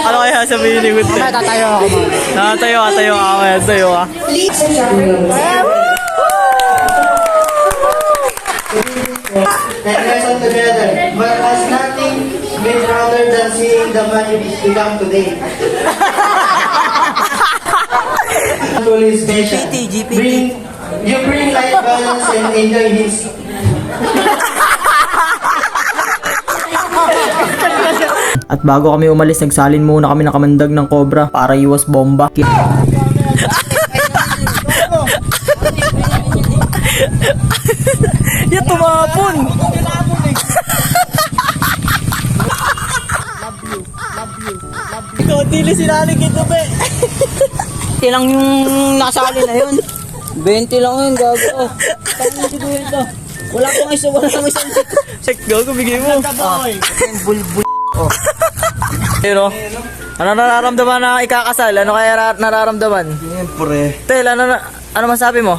Ano kaya sabihin ni Gutte? Tatayo ako. Tayo ka. Tayo ka. And wrestle together, but has nothing been prouder than seeing the man you become today. GPT. You bring life balance and enjoy his. At bago kami umalis, nagsalin muna kami ng kamandag ng Cobra para iwas bomba. Yan tumapon! Ikaw, tili sinalig ito, be. Ilang yung nakasali na yun? 20 lang yun, gago. Paano siguro ito? Wala pang isang Check, gago, bigay mo. bulbul. Pero, ano nararamdaman na ikakasal? Ano kaya nararamdaman? Siyempre. Tel, ano masabi mo?